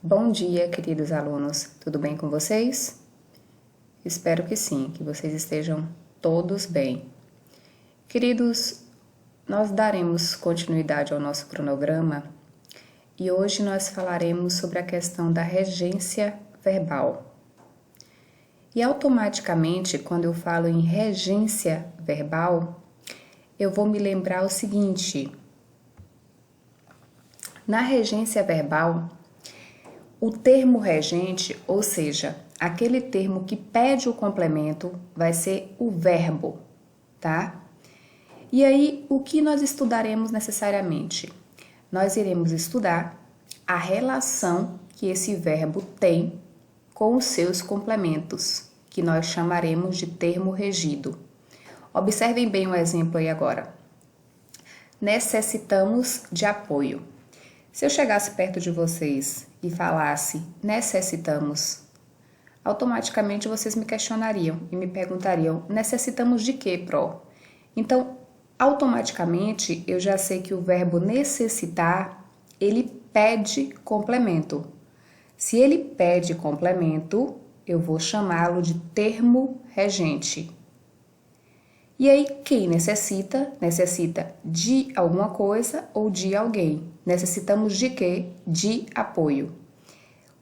Bom dia, queridos alunos. Tudo bem com vocês? Espero que sim, que vocês estejam todos bem. Queridos, nós daremos continuidade ao nosso cronograma e hoje nós falaremos sobre a questão da regência verbal. E automaticamente, quando eu falo em regência verbal, eu vou me lembrar o seguinte: na regência verbal, o termo regente, ou seja, aquele termo que pede o complemento, vai ser o verbo, tá? E aí, o que nós estudaremos necessariamente? Nós iremos estudar a relação que esse verbo tem com os seus complementos, que nós chamaremos de termo regido. Observem bem o exemplo aí agora. Necessitamos de apoio. Se eu chegasse perto de vocês e falasse necessitamos, automaticamente vocês me questionariam e me perguntariam: necessitamos de quê, Pro? Então, automaticamente eu já sei que o verbo necessitar, ele pede complemento. Se ele pede complemento, eu vou chamá-lo de termo regente. E aí, quem necessita de alguma coisa ou de alguém. Necessitamos de quê? De apoio.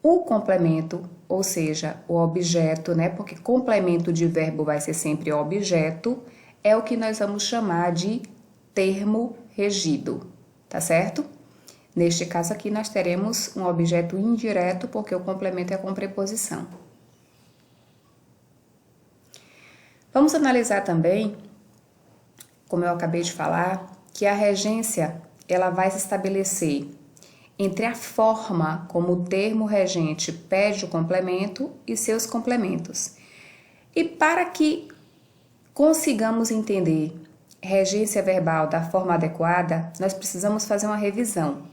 O complemento, ou seja, o objeto, né? Porque complemento de verbo vai ser sempre objeto, é o que nós vamos chamar de termo regido, tá certo? Neste caso aqui, nós teremos um objeto indireto, porque o complemento é com preposição. Vamos analisar também, como eu acabei de falar, que a regência ela vai se estabelecer entre a forma como o termo regente pede o complemento e seus complementos. E para que consigamos entender regência verbal da forma adequada, nós precisamos fazer uma revisão.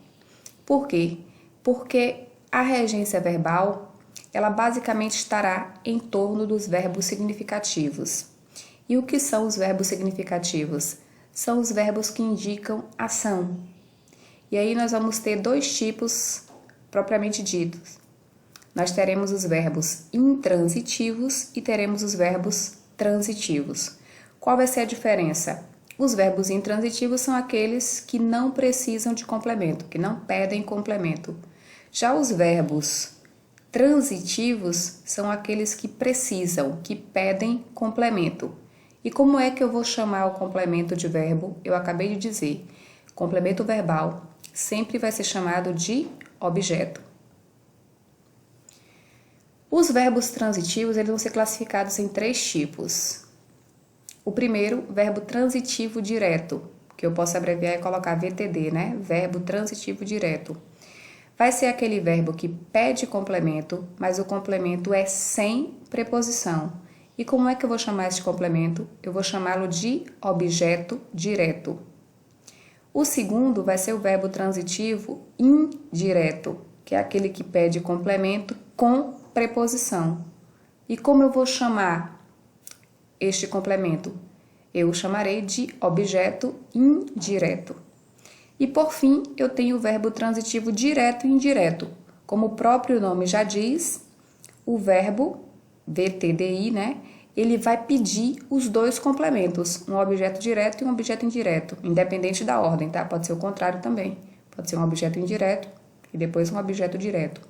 Por quê? Porque a regência verbal, ela basicamente estará em torno dos verbos significativos. E o que são os verbos significativos? São os verbos que indicam ação. E aí nós vamos ter dois tipos propriamente ditos. Nós teremos os verbos intransitivos e teremos os verbos transitivos. Qual vai ser a diferença? Os verbos intransitivos são aqueles que não precisam de complemento, que não pedem complemento. Já os verbos transitivos são aqueles que precisam, que pedem complemento. E como é que eu vou chamar o complemento de verbo? Eu acabei de dizer, complemento verbal sempre vai ser chamado de objeto. Os verbos transitivos eles vão ser classificados em três tipos. O primeiro, verbo transitivo direto, que eu posso abreviar e colocar VTD, né? Verbo transitivo direto. Vai ser aquele verbo que pede complemento, mas o complemento é sem preposição. E como é que eu vou chamar esse complemento? Eu vou chamá-lo de objeto direto. O segundo vai ser o verbo transitivo indireto, que é aquele que pede complemento com preposição. E como eu vou chamar este complemento? Eu o chamarei de objeto indireto. E por fim, eu tenho o verbo transitivo direto e indireto. Como o próprio nome já diz, o verbo VTDI, né? Ele vai pedir os dois complementos, um objeto direto e um objeto indireto, independente da ordem, tá? Pode ser o contrário também. Pode ser um objeto indireto e depois um objeto direto.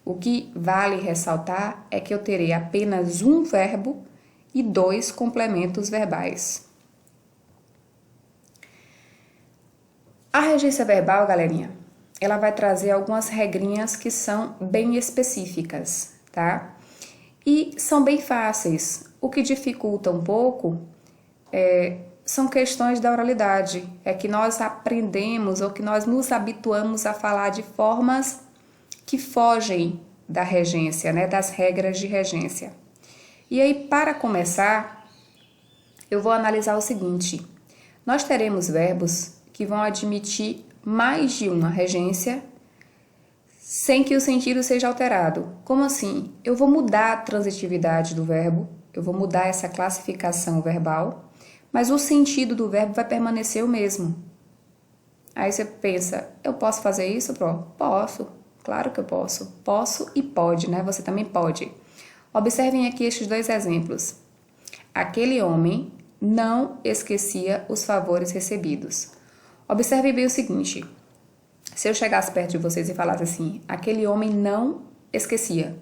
O que vale ressaltar é que eu terei apenas um verbo e dois complementos verbais. A regência verbal, galerinha, ela vai trazer algumas regrinhas que são bem específicas, tá? E são bem fáceis. O que dificulta um pouco são questões da oralidade. É que nós aprendemos ou que nós nos habituamos a falar de formas que fogem da regência, né? Das regras de regência. E aí, para começar, eu vou analisar o seguinte. Nós teremos verbos que vão admitir mais de uma regência sem que o sentido seja alterado. Como assim? Eu vou mudar a transitividade do verbo, eu vou mudar essa classificação verbal, mas o sentido do verbo vai permanecer o mesmo. Aí você pensa, eu posso fazer isso, Pro? Posso. Claro que eu posso. Posso e pode, né? Você também pode. Observem aqui estes dois exemplos. Aquele homem não esquecia os favores recebidos. Observe bem o seguinte. Se eu chegasse perto de vocês e falasse assim, aquele homem não esquecia.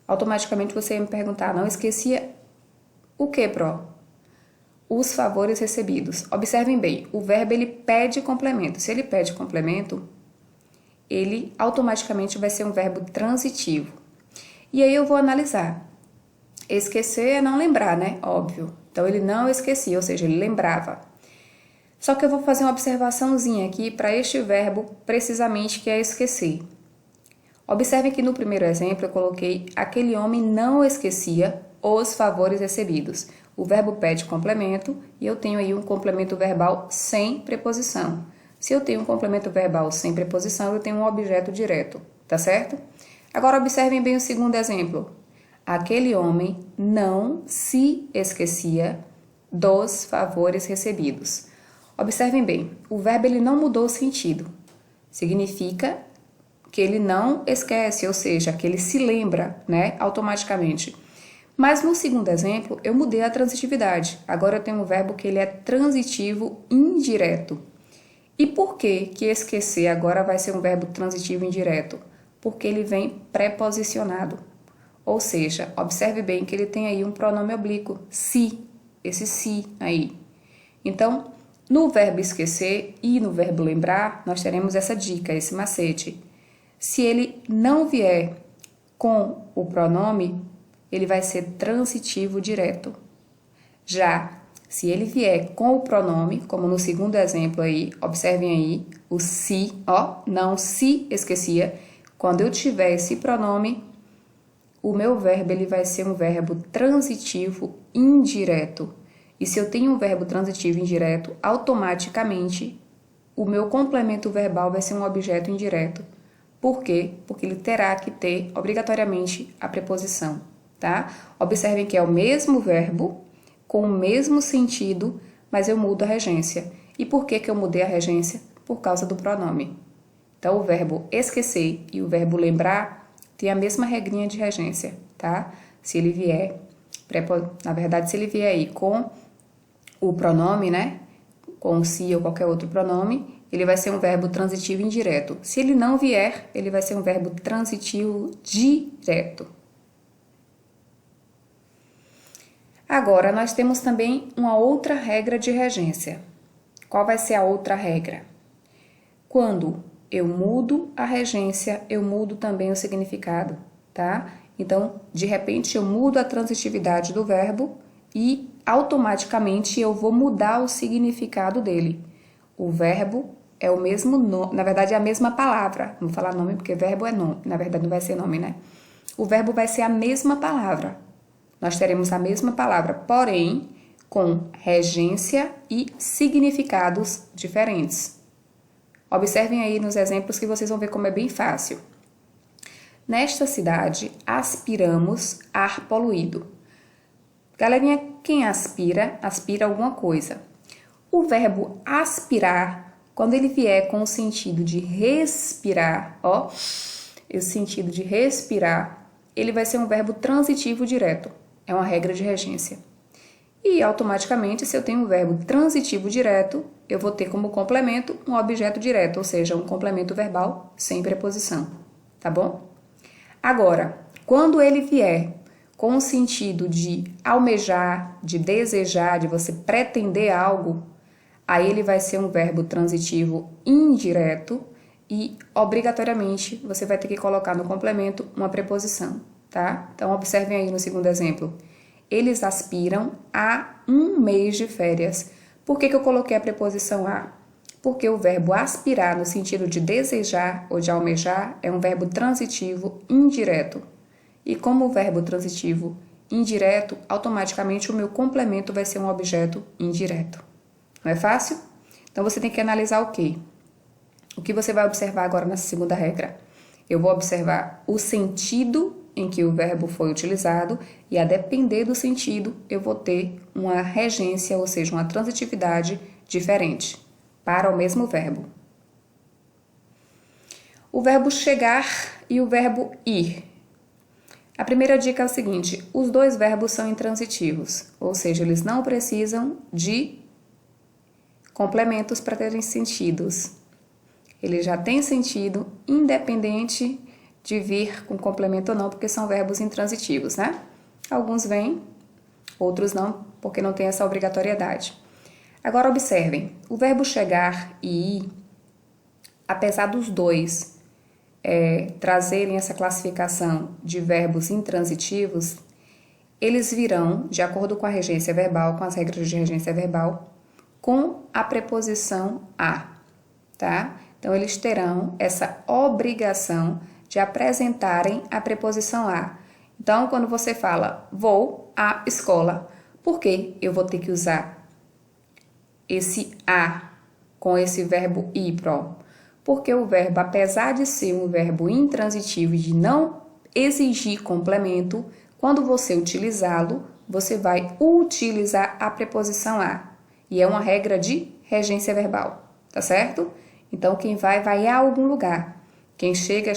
Automaticamente você ia me perguntar, não esquecia o que, Pro? Os favores recebidos. Observem bem, o verbo ele pede complemento. Se ele pede complemento, ele automaticamente vai ser um verbo transitivo. E aí eu vou analisar. Esquecer é não lembrar, né? Óbvio. Então ele não esquecia, ou seja, ele lembrava. Só que eu vou fazer uma observaçãozinha aqui para este verbo precisamente que é esquecer. Observe que no primeiro exemplo eu coloquei aquele homem não esquecia os favores recebidos. O verbo pede complemento e eu tenho aí um complemento verbal sem preposição. Se eu tenho um complemento verbal sem preposição, eu tenho um objeto direto, tá certo? Agora observem bem o segundo exemplo. Aquele homem não se esquecia dos favores recebidos. Observem bem, o verbo ele não mudou o sentido. Significa que ele não esquece, ou seja, que ele se lembra, né, automaticamente. Mas no segundo exemplo, eu mudei a transitividade. Agora eu tenho um verbo que ele é transitivo indireto. E por que esquecer agora vai ser um verbo transitivo indireto? Porque ele vem preposicionado. Ou seja, observe bem que ele tem aí um pronome oblíquo, se, esse se aí. Então, no verbo esquecer e no verbo lembrar, nós teremos essa dica, esse macete. Se ele não vier com o pronome, ele vai ser transitivo direto. Já, se ele vier com o pronome, como no segundo exemplo aí, observem aí, o se, ó, não se esquecia. Quando eu tiver esse pronome, o meu verbo ele vai ser um verbo transitivo indireto. E se eu tenho um verbo transitivo indireto, automaticamente o meu complemento verbal vai ser um objeto indireto. Por quê? Porque ele terá que ter obrigatoriamente a preposição, tá? Observem que é o mesmo verbo, com o mesmo sentido, mas eu mudo a regência. E por que eu mudei a regência? Por causa do pronome. Então, o verbo esquecer e o verbo lembrar tem a mesma regrinha de regência, tá? Se ele vier, na verdade, se ele vier aí com o pronome, né? Com o se ou qualquer outro pronome, ele vai ser um verbo transitivo indireto. Se ele não vier, ele vai ser um verbo transitivo direto. Agora, nós temos também uma outra regra de regência. Qual vai ser a outra regra? Quando eu mudo a regência, eu mudo também o significado, tá? Então, de repente, eu mudo a transitividade do verbo e automaticamente eu vou mudar o significado dele. O verbo é o mesmo nome, na verdade é a mesma palavra. Não vou falar nome porque verbo é nome, na verdade não vai ser nome, né? O verbo vai ser a mesma palavra. Nós teremos a mesma palavra, porém com regência e significados diferentes. Observem aí nos exemplos que vocês vão ver como é bem fácil. Nesta cidade, aspiramos ar poluído. Galerinha, quem aspira, aspira alguma coisa. O verbo aspirar, quando ele vier com o sentido de respirar, ó, o sentido de respirar, ele vai ser um verbo transitivo direto. É uma regra de regência. E automaticamente, se eu tenho um verbo transitivo direto, eu vou ter como complemento um objeto direto, ou seja, um complemento verbal sem preposição, tá bom? Agora, quando ele vier com o sentido de almejar, de desejar, de você pretender algo, aí ele vai ser um verbo transitivo indireto e, obrigatoriamente, você vai ter que colocar no complemento uma preposição, tá? Então, observem aí no segundo exemplo. Eles aspiram a 1 mês de férias. Por que eu coloquei a preposição a? Porque o verbo aspirar, no sentido de desejar ou de almejar, é um verbo transitivo indireto. E como o verbo transitivo indireto, automaticamente o meu complemento vai ser um objeto indireto. Não é fácil? Então, você tem que analisar o quê? O que você vai observar agora nessa segunda regra? Eu vou observar o sentido em que o verbo foi utilizado e, a depender do sentido, eu vou ter uma regência, ou seja, uma transitividade diferente para o mesmo verbo. O verbo chegar e o verbo ir. A primeira dica é o seguinte: os dois verbos são intransitivos, ou seja, eles não precisam de complementos para terem sentidos. Ele já tem sentido independente de vir com complemento ou não, porque são verbos intransitivos, né? Alguns vêm, outros não, porque não tem essa obrigatoriedade. Agora observem, o verbo chegar e ir, apesar dos dois trazerem essa classificação de verbos intransitivos, eles virão, de acordo com a regência verbal, com as regras de regência verbal, com a preposição a, tá? Então, eles terão essa obrigação de apresentarem a preposição a. Então, quando você fala, vou à escola, por que eu vou ter que usar esse a com esse verbo ir, porque o verbo, apesar de ser um verbo intransitivo e de não exigir complemento, quando você utilizá-lo, você vai utilizar a preposição a. E é uma regra de regência verbal, tá certo? Então, quem vai a algum lugar. Quem chega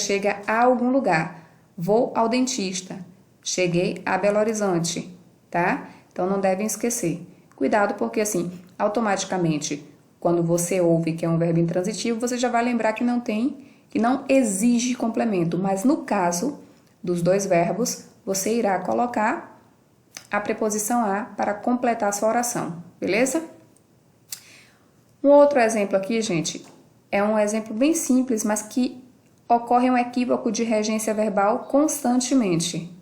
a algum lugar. Vou ao dentista. Cheguei a Belo Horizonte, tá? Então, não devem esquecer. Cuidado, porque assim, automaticamente, quando você ouve que é um verbo intransitivo, você já vai lembrar que não exige complemento. Mas no caso dos dois verbos, você irá colocar a preposição a para completar a sua oração, beleza? Um outro exemplo aqui, gente, é um exemplo bem simples, mas que ocorre um equívoco de regência verbal constantemente.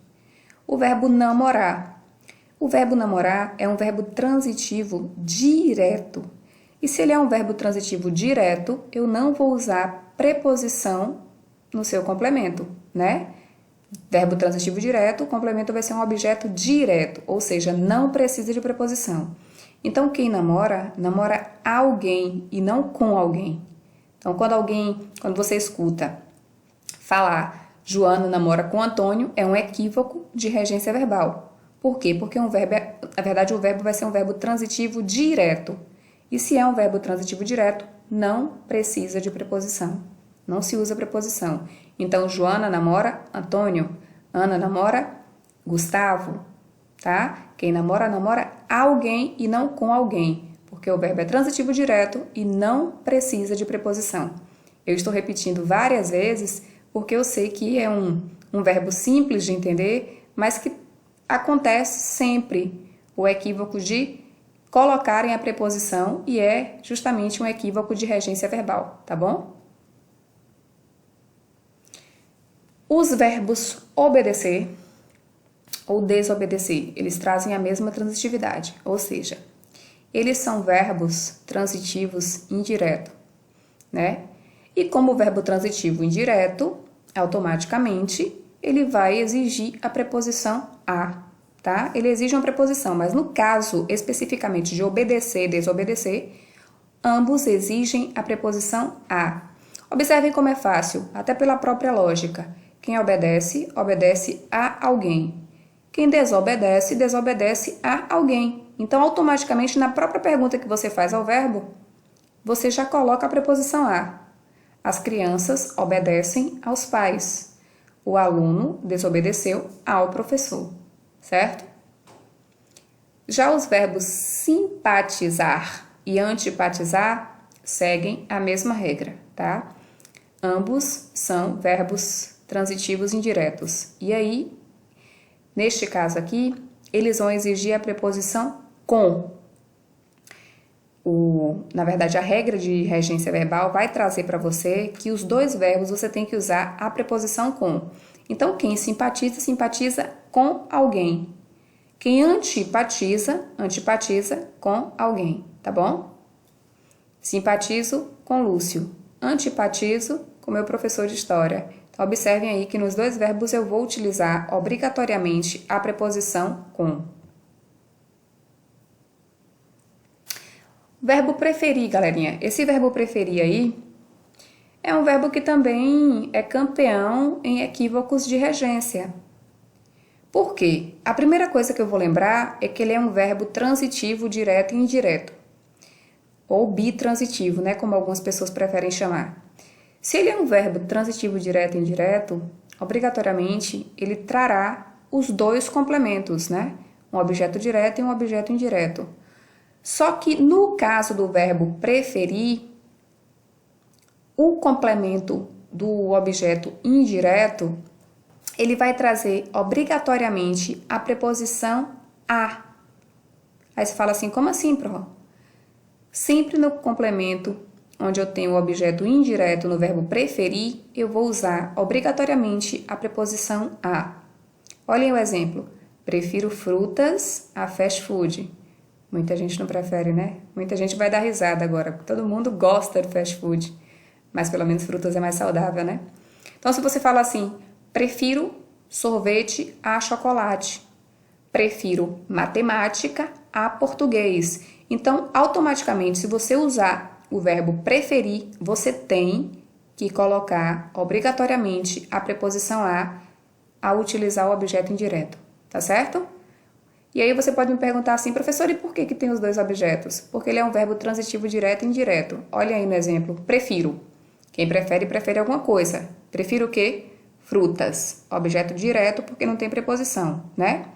O verbo namorar. O verbo namorar é um verbo transitivo direto. E se ele é um verbo transitivo direto, eu não vou usar preposição no seu complemento, né? Verbo transitivo direto, o complemento vai ser um objeto direto, ou seja, não precisa de preposição. Então, quem namora, namora alguém e não com alguém. Então, quando você escuta falar Joana namora com Antônio, é um equívoco de regência verbal. Por quê? Porque na verdade, o verbo vai ser um verbo transitivo direto. E se é um verbo transitivo direto, não precisa de preposição. Não se usa preposição. Então, Joana namora Antônio. Ana namora Gustavo. Tá? Quem namora, namora alguém e não com alguém. Porque o verbo é transitivo direto e não precisa de preposição. Eu estou repetindo várias vezes porque eu sei que é um verbo simples de entender, mas que acontece sempre o equívoco de colocarem a preposição e é justamente um equívoco de regência verbal, tá bom? Os verbos obedecer ou desobedecer, eles trazem a mesma transitividade, ou seja, eles são verbos transitivos indireto, né? E como verbo transitivo indireto, automaticamente ele vai exigir a preposição a, tá? Ele exige uma preposição, mas no caso especificamente de obedecer e desobedecer, ambos exigem a preposição a. Observem como é fácil, até pela própria lógica. Quem obedece, obedece a alguém. Quem desobedece, desobedece a alguém. Então, automaticamente, na própria pergunta que você faz ao verbo, você já coloca a preposição a. As crianças obedecem aos pais. O aluno desobedeceu ao professor, certo? Já os verbos simpatizar e antipatizar seguem a mesma regra, tá? Ambos são verbos transitivos indiretos. E aí, neste caso aqui, eles vão exigir a preposição com. Na verdade, a regra de regência verbal vai trazer para você que os dois verbos você tem que usar a preposição com. Então, quem simpatiza, simpatiza com alguém. Quem antipatiza, antipatiza com alguém, tá bom? Simpatizo com Lúcio. Antipatizo com meu professor de história. Então, observem aí que nos dois verbos eu vou utilizar obrigatoriamente a preposição com. Verbo preferir, galerinha. Esse verbo preferir aí é um verbo que também é campeão em equívocos de regência. Por quê? A primeira coisa que eu vou lembrar é que ele é um verbo transitivo direto e indireto. Ou bitransitivo, né? Como algumas pessoas preferem chamar. Se ele é um verbo transitivo direto e indireto, obrigatoriamente ele trará os dois complementos, né? Um objeto direto e um objeto indireto. Só que no caso do verbo preferir, o complemento do objeto indireto, ele vai trazer obrigatoriamente a preposição a. Aí você fala assim, como assim, Pró? Sempre no complemento, onde eu tenho o objeto indireto no verbo preferir, eu vou usar obrigatoriamente a preposição a. Olhem o exemplo. Prefiro frutas a fast food. Muita gente não prefere, né? Muita gente vai dar risada agora. Todo mundo gosta de fast food. Mas pelo menos frutas é mais saudável, né? Então, se você fala assim, prefiro sorvete a chocolate. Prefiro matemática a português. Então, automaticamente, se você usar o verbo preferir, você tem que colocar obrigatoriamente a preposição a ao utilizar o objeto indireto, tá certo? E aí você pode me perguntar assim, professor, e por que tem os dois objetos? Porque ele é um verbo transitivo direto e indireto. Olha aí no exemplo, prefiro. Quem prefere, prefere alguma coisa. Prefiro o quê? Frutas. Objeto direto porque não tem preposição, né?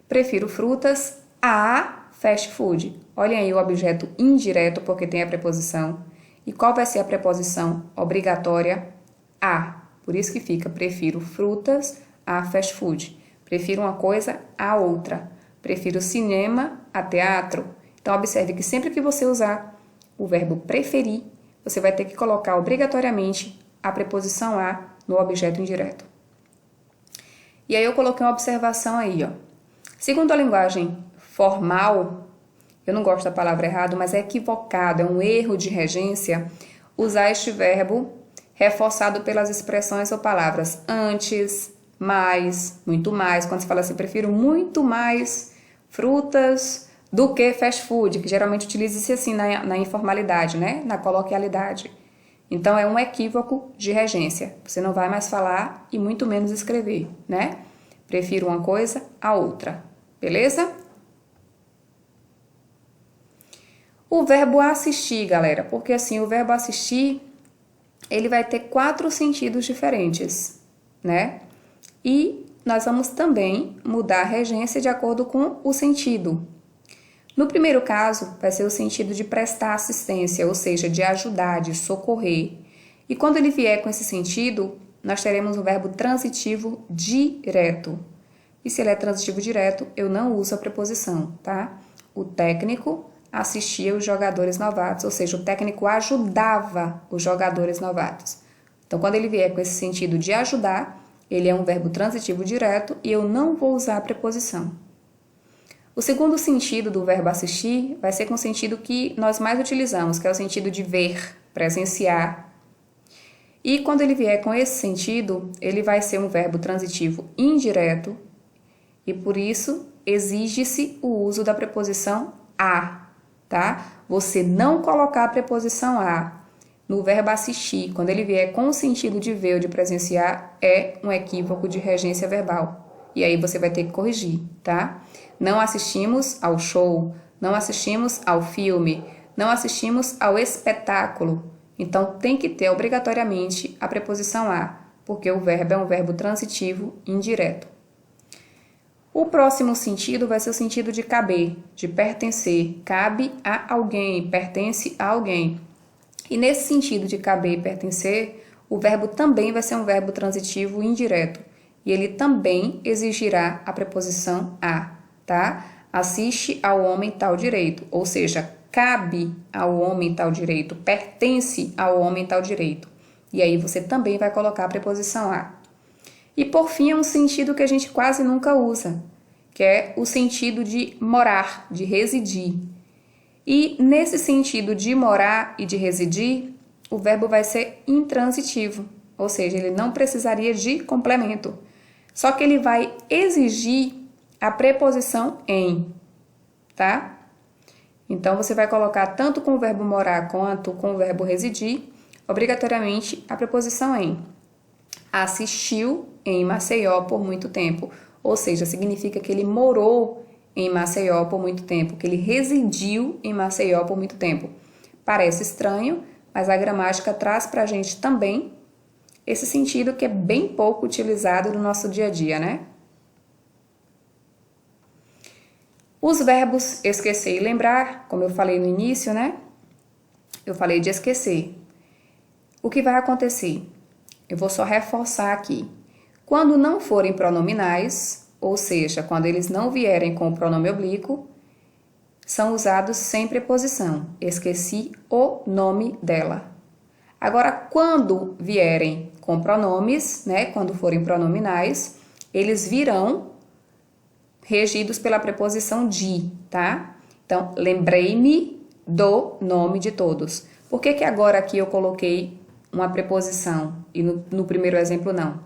Prefiro frutas a fast food. Olhem aí o objeto indireto porque tem a preposição. E qual vai ser a preposição obrigatória? A. Por isso que fica prefiro frutas a fast food. Prefiro uma coisa a outra. Prefiro cinema a teatro. Então, observe que sempre que você usar o verbo preferir, você vai ter que colocar obrigatoriamente a preposição a no objeto indireto. E aí eu coloquei uma observação aí, ó. Segundo a linguagem formal, eu não gosto da palavra errado, mas é equivocado, é um erro de regência usar este verbo reforçado pelas expressões ou palavras antes, mais, muito mais. Quando se fala assim, prefiro muito mais frutas do que fast food, que geralmente utiliza-se assim na informalidade, né? Na coloquialidade. Então, é um equívoco de regência. Você não vai mais falar e muito menos escrever, né? Prefiro uma coisa a outra. Beleza? O verbo assistir, galera, porque assim, o verbo assistir, ele vai ter 4 sentidos diferentes, né? E nós vamos também mudar a regência de acordo com o sentido. No primeiro caso, vai ser o sentido de prestar assistência, ou seja, de ajudar, de socorrer. E quando ele vier com esse sentido, nós teremos um verbo transitivo direto. E se ele é transitivo direto, eu não uso a preposição, tá? O técnico assistia os jogadores novatos, ou seja, o técnico ajudava os jogadores novatos. Então, quando ele vier com esse sentido de ajudar, ele é um verbo transitivo direto e eu não vou usar a preposição. O segundo sentido do verbo assistir vai ser com o sentido que nós mais utilizamos, que é o sentido de ver, presenciar. E quando ele vier com esse sentido, ele vai ser um verbo transitivo indireto e por isso exige-se o uso da preposição a, tá? Você não colocar a preposição a no verbo assistir, quando ele vier com o sentido de ver ou de presenciar, é um equívoco de regência verbal. E aí você vai ter que corrigir, tá? Não assistimos ao show, não assistimos ao filme, não assistimos ao espetáculo. Então, tem que ter obrigatoriamente a preposição a, porque o verbo é um verbo transitivo indireto. O próximo sentido vai ser o sentido de caber, de pertencer. Cabe a alguém, pertence a alguém. E nesse sentido de caber e pertencer, o verbo também vai ser um verbo transitivo indireto. E ele também exigirá a preposição a, tá? Assiste ao homem tal direito, ou seja, cabe ao homem tal direito, pertence ao homem tal direito. E aí você também vai colocar a preposição a. E por fim, é um sentido que a gente quase nunca usa, que é o sentido de morar, de residir. E nesse sentido de morar e de residir, o verbo vai ser intransitivo, ou seja, ele não precisaria de complemento. Só que ele vai exigir a preposição em, tá? Então, você vai colocar tanto com o verbo morar quanto com o verbo residir, obrigatoriamente a preposição em. Assistiu em Maceió por muito tempo, ou seja, significa que ele morou em Maceió por muito tempo, que ele residiu em Maceió por muito tempo. Parece estranho, mas a gramática traz para a gente também esse sentido que é bem pouco utilizado no nosso dia a dia, né? Os verbos esquecer e lembrar, como eu falei no início, né? Eu falei de esquecer. O que vai acontecer? Eu vou só reforçar aqui. Quando não forem pronominais, ou seja, quando eles não vierem com o pronome oblíquo, são usados sem preposição. Esqueci o nome dela. Agora, quando vierem com pronomes, né? Quando forem pronominais, eles virão regidos pela preposição de, tá? Então, lembrei-me do nome de todos. Por que que agora aqui eu coloquei uma preposição e no primeiro exemplo não?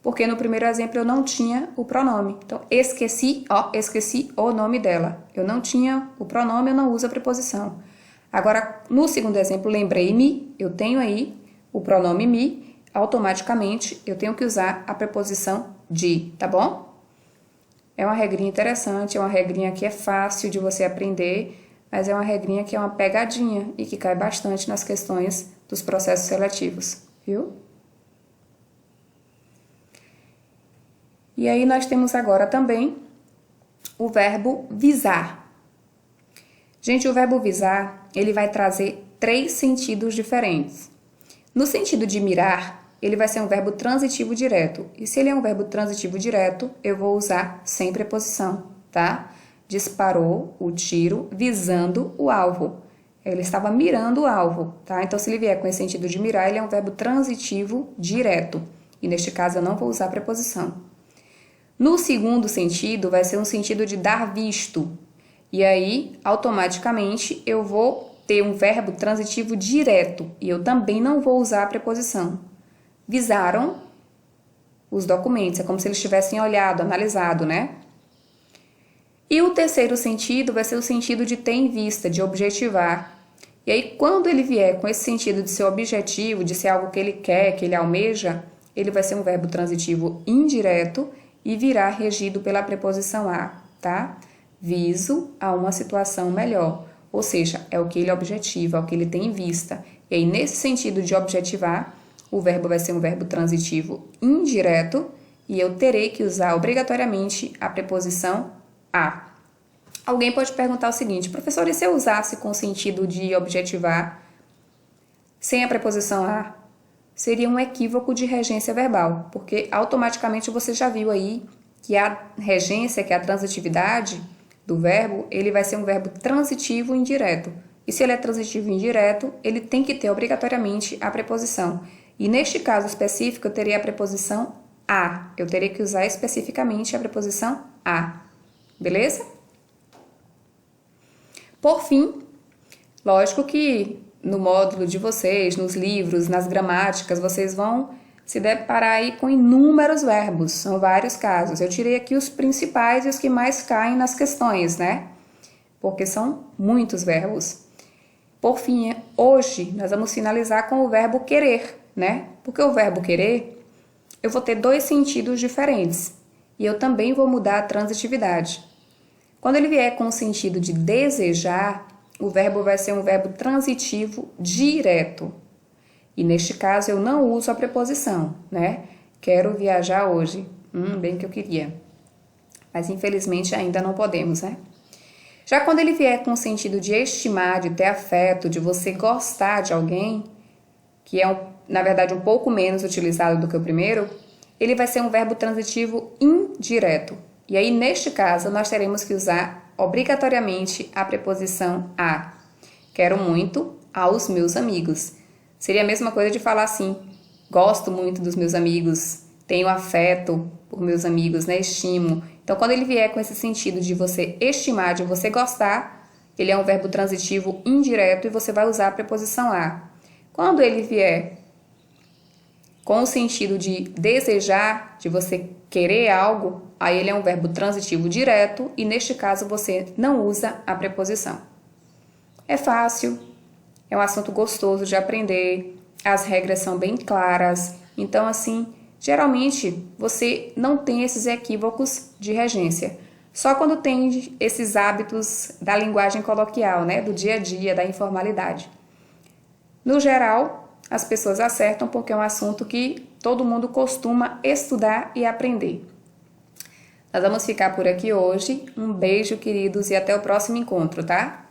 Porque no primeiro exemplo eu não tinha o pronome. Então, esqueci o nome dela. Eu não tinha o pronome, eu não uso a preposição. Agora, no segundo exemplo, lembrei-me, eu tenho aí o pronome me, automaticamente eu tenho que usar a preposição de, tá bom? É uma regrinha interessante, é uma regrinha que é fácil de você aprender, mas é uma regrinha que é uma pegadinha e que cai bastante nas questões dos processos seletivos, viu? E aí nós temos agora também o verbo visar. Gente, o verbo visar, ele vai trazer 3 sentidos diferentes. No sentido de mirar, ele vai ser um verbo transitivo direto. E se ele é um verbo transitivo direto, eu vou usar sem preposição, tá? Disparou o tiro visando o alvo. Ele estava mirando o alvo, tá? Então, se ele vier com esse sentido de mirar, ele é um verbo transitivo direto. E neste caso, eu não vou usar preposição. No segundo sentido, vai ser um sentido de dar visto. E aí, automaticamente, eu vou ter um verbo transitivo direto. E eu também não vou usar a preposição. Visaram os documentos, é como se eles tivessem olhado, analisado, né? E o terceiro sentido vai ser o sentido de ter em vista, de objetivar. E aí, quando ele vier com esse sentido de ser objetivo, de ser algo que ele quer, que ele almeja, ele vai ser um verbo transitivo indireto e virá regido pela preposição a, tá? Viso a uma situação melhor. Ou seja, é o que ele objetiva, é o que ele tem em vista. E aí, nesse sentido de objetivar, o verbo vai ser um verbo transitivo indireto e eu terei que usar obrigatoriamente a preposição a. Alguém pode perguntar o seguinte, professor, e se eu usasse com o sentido de objetivar sem a preposição a? Seria um equívoco de regência verbal, porque automaticamente você já viu aí que a regência, que é a transitividade do verbo, ele vai ser um verbo transitivo indireto. E se ele é transitivo indireto, ele tem que ter obrigatoriamente a preposição. E neste caso específico, eu teria a preposição a. Eu teria que usar especificamente a preposição a. Beleza? Por fim, lógico que no módulo de vocês, nos livros, nas gramáticas, vocês vão se deparar aí com inúmeros verbos. São vários casos. Eu tirei aqui os principais e os que mais caem nas questões, né? Porque são muitos verbos. Por fim, hoje nós vamos finalizar com o verbo querer, né? Porque o verbo querer, eu vou ter 2 sentidos diferentes e eu também vou mudar a transitividade. Quando ele vier com o sentido de desejar, o verbo vai ser um verbo transitivo direto. E neste caso eu não uso a preposição, né? Quero viajar hoje. Bem que eu queria. Mas infelizmente ainda não podemos, né? Já quando ele vier com o sentido de estimar, de ter afeto, de você gostar de alguém, que é, na verdade, um pouco menos utilizado do que o primeiro, ele vai ser um verbo transitivo indireto. E aí, neste caso, nós teremos que usar obrigatoriamente a preposição a. Quero muito aos meus amigos. Seria a mesma coisa de falar assim, gosto muito dos meus amigos, tenho afeto por meus amigos, né? Estimo. Então, quando ele vier com esse sentido de você estimar, de você gostar, ele é um verbo transitivo indireto e você vai usar a preposição a. Quando ele vier com o sentido de desejar, de você querer algo, aí ele é um verbo transitivo direto e neste caso você não usa a preposição. É fácil, é um assunto gostoso de aprender, as regras são bem claras, então assim, geralmente você não tem esses equívocos de regência. Só quando tem esses hábitos da linguagem coloquial, né, do dia a dia, da informalidade. No geral, as pessoas acertam porque é um assunto que todo mundo costuma estudar e aprender. Nós vamos ficar por aqui hoje. Um beijo, queridos, e até o próximo encontro, tá?